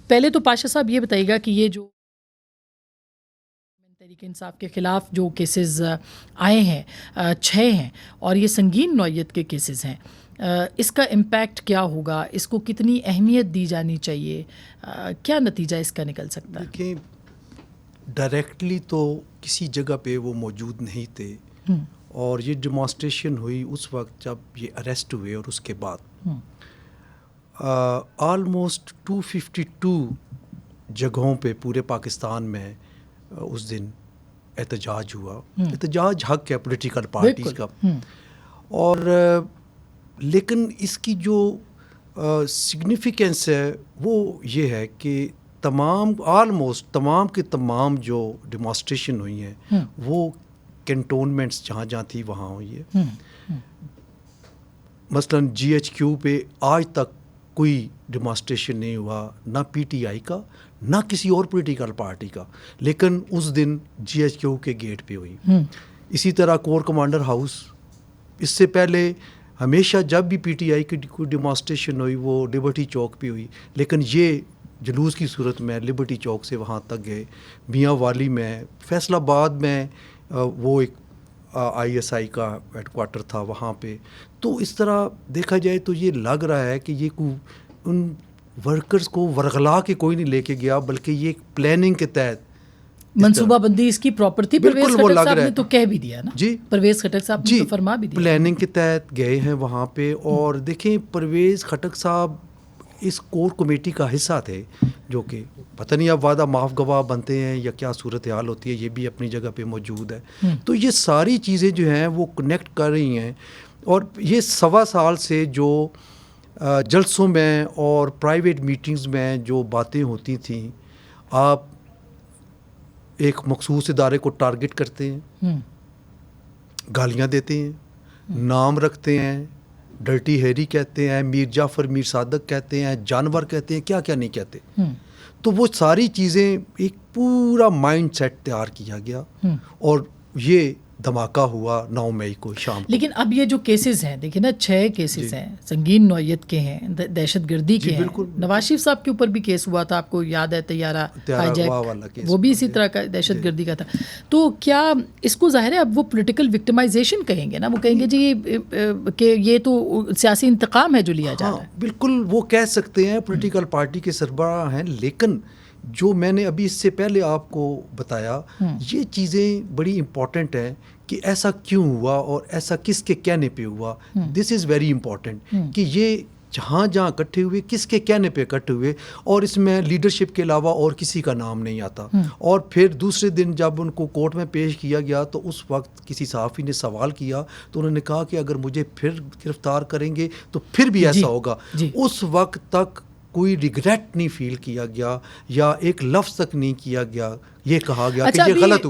پہلے تو پاشا صاحب یہ بتائیے گا کہ یہ جو تحریک انصاف کے خلاف جو کیسز آئے ہیں 6 ہیں اور یہ سنگین نوعیت کے کیسز ہیں، اس کا امپیکٹ کیا ہوگا، اس کو کتنی اہمیت دی جانی چاہیے، کیا نتیجہ اس کا نکل سکتا ہے؟ دیکھیں، ڈائریکٹلی تو کسی جگہ پہ وہ موجود نہیں تھے، اور یہ ڈیمانسٹریشن ہوئی اس وقت جب یہ اریسٹ ہوئے، اور اس کے بعد آلموسٹ 252 جگہوں پہ پورے پاکستان میں اس دن احتجاج ہوا۔ احتجاج حق ہے پولیٹیکل پارٹیز کا، اور لیکن اس کی جو سگنیفیکنس ہے وہ یہ ہے کہ آلموسٹ تمام کے تمام جو ڈیمانسٹریشن ہوئی ہیں وہ کنٹونمنٹس جہاں جہاں تھی وہاں ہوئی ہے۔ مثلاً GHQ پہ آج تک کوئی ڈیمانسٹریشن نہیں ہوا، نہ PTI کا نہ کسی اور پولیٹیکل پارٹی کا، لیکن اس دن GHQ کے گیٹ پہ ہوئی۔ اسی طرح کور کمانڈر ہاؤس، اس سے پہلے ہمیشہ جب بھی PTI کی کوئی ڈیمانسٹریشن ہوئی وہ لبرٹی چوک پہ ہوئی، لیکن یہ جلوس کی صورت میں لبرٹی چوک سے وہاں تک گئے، میاں والی میں، فیصل آباد میں وہ ایک ISI کا ہیڈ کوارٹر تھا وہاں پہ۔ تو اس طرح دیکھا جائے تو یہ لگ رہا ہے کہ یہ ان ورکرز کو ورغلا کے کوئی نہیں لے کے گیا، بلکہ یہ ایک پلاننگ کے تحت منصوبہ بندی اس کی پراپر تھی۔ پرویز خٹک صاحب نے تو کہہ بھی دیا نا، جی پرویز خٹک صاحب نے تو فرما بھی دیا، پلاننگ کے تحت گئے ہیں وہاں پہ۔ اور دیکھیں، پرویز خٹک صاحب اس کور کمیٹی کا حصہ تھے، جو کہ پتہ نہیں اب وعدہ معاف گواہ بنتے ہیں یا کیا صورتحال ہوتی ہے، یہ بھی اپنی جگہ پہ موجود ہے۔ تو یہ ساری چیزیں جو ہیں وہ کنیکٹ کر رہی ہیں، اور یہ 1.25 سال سے جو جلسوں میں اور پرائیویٹ میٹنگز میں جو باتیں ہوتی تھیں، آپ ایک مخصوص ادارے کو ٹارگٹ کرتے ہیں، گالیاں دیتے ہیں، نام رکھتے ہیں، ڈرٹی ہیری کہتے ہیں، میر جعفر میر صادق کہتے ہیں، جانور کہتے ہیں، کیا کیا نہیں کہتے۔ تو وہ ساری چیزیں ایک پورا مائنڈ سیٹ تیار کیا گیا، اور یہ دھماکہ ہوا 9 مئی کو شام کو۔ لیکن اب یہ جو کیسز ہیں، دیکھیں نا، 6 کیسز ہیں، سنگین نوعیت کے ہیں، دہشت گردی کے ہیں۔ نواز شریف صاحب کے اوپر بھی کیس ہوا تھا، آپ کو یاد ہے، طیارہ ہائی جیک، وہ بھی اسی طرح کا دہشت گردی کا تھا۔ تو کیا اس کو ظاہر ہے اب وہ پولیٹیکل وکٹمائزیشن کہیں گے نا، وہ کہیں گے جی کہ یہ تو سیاسی انتقام ہے جو لیا جا رہا ہے۔ بالکل وہ کہہ سکتے ہیں، پولیٹیکل پارٹی کے سربراہ ہیں، لیکن جو میں نے ابھی اس سے پہلے آپ کو بتایا، یہ چیزیں بڑی امپورٹنٹ ہیں کہ ایسا کیوں ہوا اور ایسا کس کے کہنے پہ ہوا۔ دس از ویری امپورٹنٹ کہ یہ جہاں جہاں اکٹھے ہوئے کس کے کہنے پہ اکٹھے ہوئے، اور اس میں لیڈرشپ کے علاوہ اور کسی کا نام نہیں آتا۔ اور پھر دوسرے دن جب ان کو کورٹ میں پیش کیا گیا تو اس وقت کسی صحافی نے سوال کیا تو انہوں نے کہا کہ اگر مجھے پھر گرفتار کریں گے تو پھر بھی ایسا ہوگا۔ اس وقت تک کوئی ریگریٹ نہیں فیل کیا گیا، یا ایک لفظ تک نہیں کیا گیا، یہ کہا گیا کہ یہ غلط ہوا۔